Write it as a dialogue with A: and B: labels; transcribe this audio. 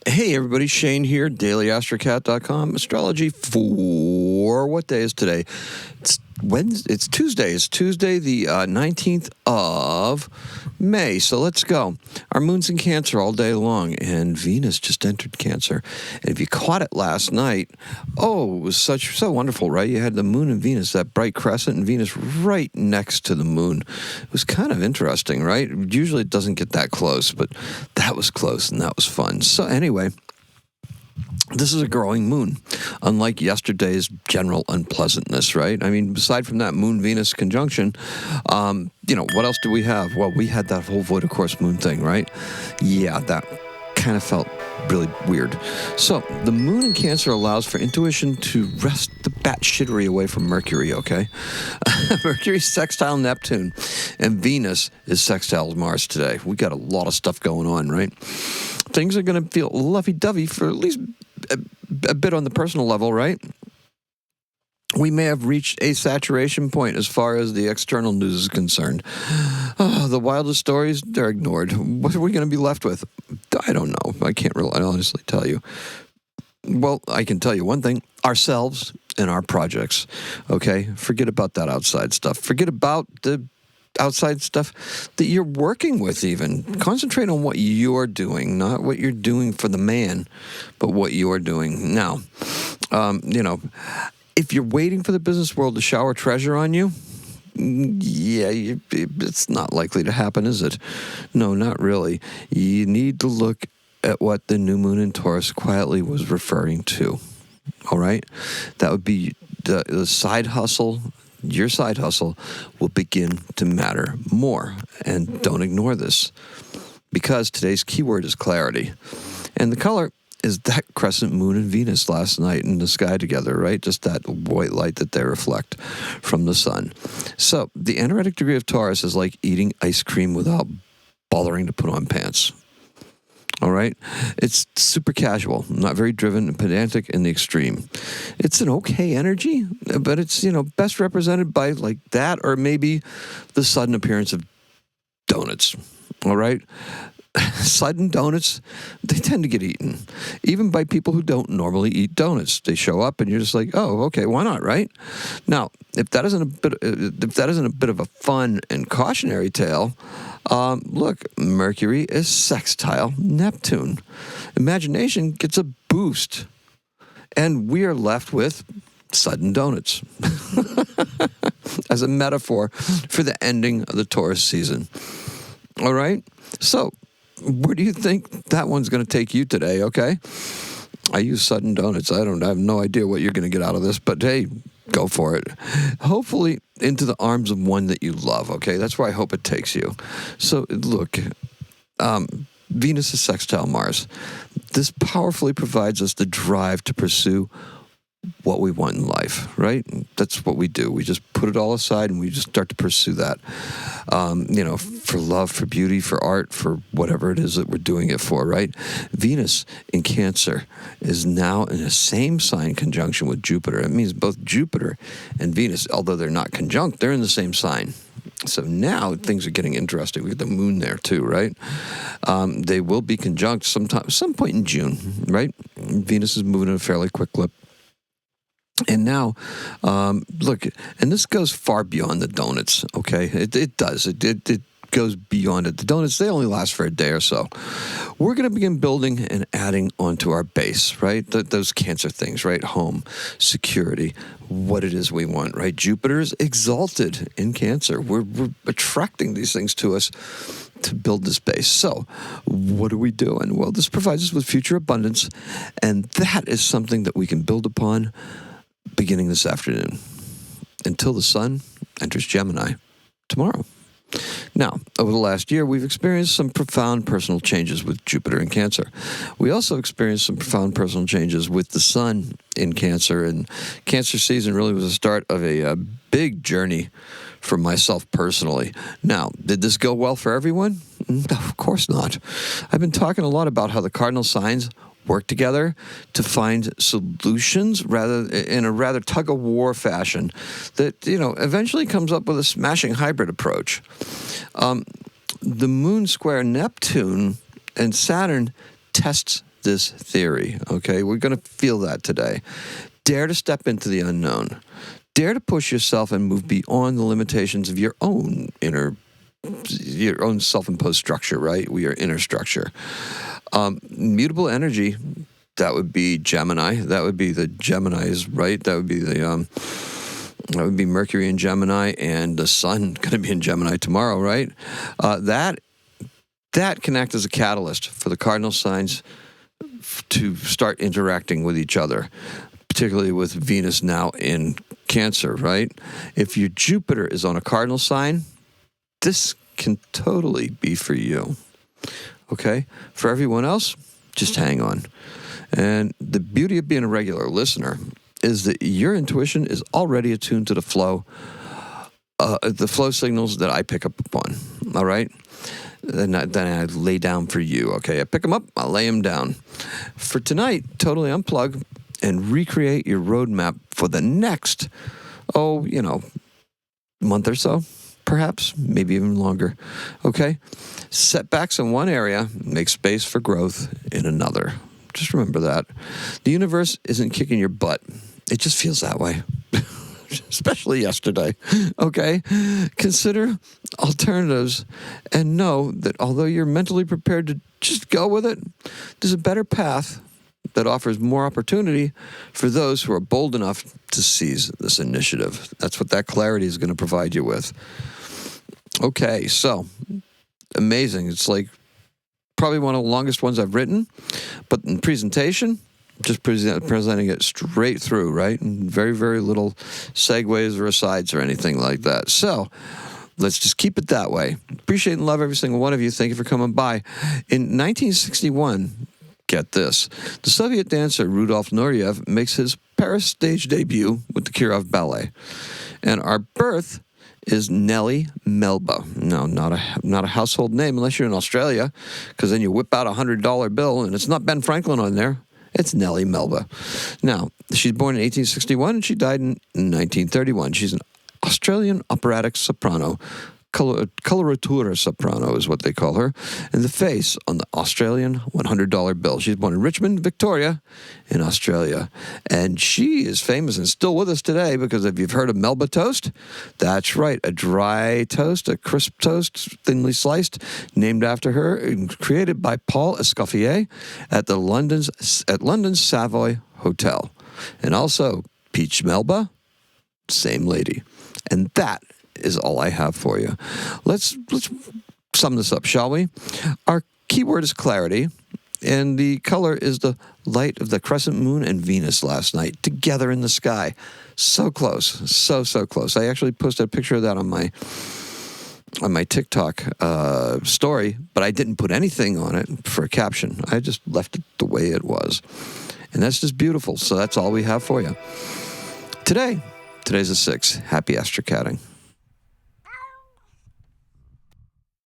A: Hey everybody, Shane here, DailyAstrocat.com, astrology for what day is today? It's Wednesday. It's Tuesday. It's Tuesday, the 19th of May. So let's go. Our moon's in Cancer all day long, and Venus just entered Cancer. And if you caught it last night, it was so wonderful, right? You had the moon and Venus, that bright crescent, and Venus right next to the moon. It was kind of interesting, right? Usually it doesn't get that close, but that was close, and that was fun. So anyway, this is a growing moon, unlike yesterday's general unpleasantness, right? I mean, aside from that Moon-Venus conjunction, what else do we have? Well, we had that whole void of course moon thing, right? Yeah, that kind of felt really weird. So the moon in Cancer allows for intuition to wrest the batshittery away from Mercury, okay? Mercury's sextile Neptune, and Venus is sextile Mars today. We got a lot of stuff going on, right? Things are going to feel lovey-dovey for at least a bit on the personal level, right? We may have reached a saturation point as far as the external news is concerned. The wildest stories, they're ignored. What are we going to be left with? I don't know. I can't really honestly tell you. Well, I can tell you one thing. Ourselves and our projects, okay? Forget about that outside stuff. Forget about the outside stuff that you're working with even. Concentrate on what you're doing, not what you're doing for the man, but what you're doing. Now, if you're waiting for the business world to shower treasure on you, it's not likely to happen, is it? No, not really. You need to look at what the new moon in Taurus quietly was referring to, all right? That would be the side hustle. Your side hustle will begin to matter more. And don't ignore this, because today's keyword is clarity. And the color is that crescent moon and Venus last night in the sky together, right? Just that white light that they reflect from the sun. So the energetic degree of Taurus is like eating ice cream without bothering to put on pants. All right? It's super casual, not very driven and pedantic in the extreme. It's an okay energy, but it's, best represented by like that, or maybe the sudden appearance of donuts. All right? Sudden donuts, they tend to get eaten, even by people who don't normally eat donuts. They show up, and you're just like, "Oh, okay, why not?" Right? Now, if that isn't a bit of a fun and cautionary tale, look, Mercury is sextile Neptune. Imagination gets a boost, and we are left with sudden donuts as a metaphor for the ending of the Taurus season. All right, so where do you think that one's going to take you today, okay? I use sudden donuts. I have no idea what you're going to get out of this, but hey, go for it. Hopefully into the arms of one that you love, okay? That's where I hope it takes you. So look, Venus is sextile Mars. This powerfully provides us the drive to pursue what we want in life, right? That's what we do. We just put it all aside and we just start to pursue that, for love, for beauty, for art, for whatever it is that we're doing it for, right? Venus in Cancer is now in the same sign conjunction with Jupiter. It means both Jupiter and Venus, although they're not conjunct, they're in the same sign. So now things are getting interesting. We have the moon there too, right? They will be conjunct some point in June, right? Venus is moving at a fairly quick clip. And now, look, and this goes far beyond the donuts, okay? It does. It goes beyond it. The donuts, they only last for a day or so. We're going to begin building and adding onto our base, right? Those Cancer things, right? Home, security, what it is we want, right? Jupiter's exalted in Cancer. We're attracting these things to us to build this base. So what are we doing? Well, this provides us with future abundance, and that is something that we can build upon beginning this afternoon until the sun enters Gemini tomorrow. Now, over the last year, we've experienced some profound personal changes with Jupiter in Cancer. We also experienced some profound personal changes with the sun in Cancer, and Cancer season really was the start of a big journey for myself personally. Now, did this go well for everyone? No, of course not. I've been talking a lot about how the cardinal signs work together to find solutions in a rather tug-of-war fashion that, eventually comes up with a smashing hybrid approach. The moon square Neptune and Saturn tests this theory, okay? We're going to feel that today. Dare to step into the unknown. Dare to push yourself and move beyond the limitations of your own self-imposed structure, right? Your inner structure. Mutable energy, that would be Gemini. That would be the Geminis, right? That would be that would be Mercury in Gemini, and the Sun going to be in Gemini tomorrow, right? That can act as a catalyst for the cardinal signs to start interacting with each other, particularly with Venus now in Cancer, right? If your Jupiter is on a cardinal sign, this can totally be for you, okay? For everyone else, just hang on. And the beauty of being a regular listener is that your intuition is already attuned to the flow signals that I pick up upon, all right? Then I lay down for you, okay? I pick them up, I lay them down. For tonight, totally unplug and recreate your roadmap for the next, month or so, perhaps, maybe even longer, okay? Setbacks in one area make space for growth in another. Just remember that. The universe isn't kicking your butt. It just feels that way, especially yesterday, okay? Consider alternatives and know that although you're mentally prepared to just go with it, there's a better path that offers more opportunity for those who are bold enough to seize this initiative. That's what that clarity is going to provide you with. Okay, so amazing. It's like probably one of the longest ones I've written, but in presentation, just presenting it straight through, right? And very, very little segues or asides or anything like that. So let's just keep it that way. Appreciate and love every single one of you. Thank you for coming by. In 1961, get this, the Soviet dancer Rudolf Nureyev makes his Paris stage debut with the Kirov Ballet. And our birth is Nellie Melba. No, not a household name unless you're in Australia, because then you whip out a $100 bill and it's not Ben Franklin on there. It's Nellie Melba. Now, she's born in 1861 and she died in 1931. She's an Australian operatic soprano. Coloratura soprano is what they call her, and the face on the Australian $100 bill. She's born in Richmond, Victoria, in Australia, and she is famous and still with us today because if you've heard of Melba toast, that's right, a dry toast, a crisp toast, thinly sliced, named after her, and created by Paul Escoffier at London's Savoy Hotel, and also Peach Melba, same lady, and that is all I have for you. Let's sum this up, shall we? Our keyword is clarity, and the color is the light of the crescent moon and Venus last night together in the sky. So close, so close. I actually posted a picture of that on my TikTok story, but I didn't put anything on it for a caption. I just left it the way it was, and that's just beautiful. So that's all we have for you today's the 6th. Happy astrocatting.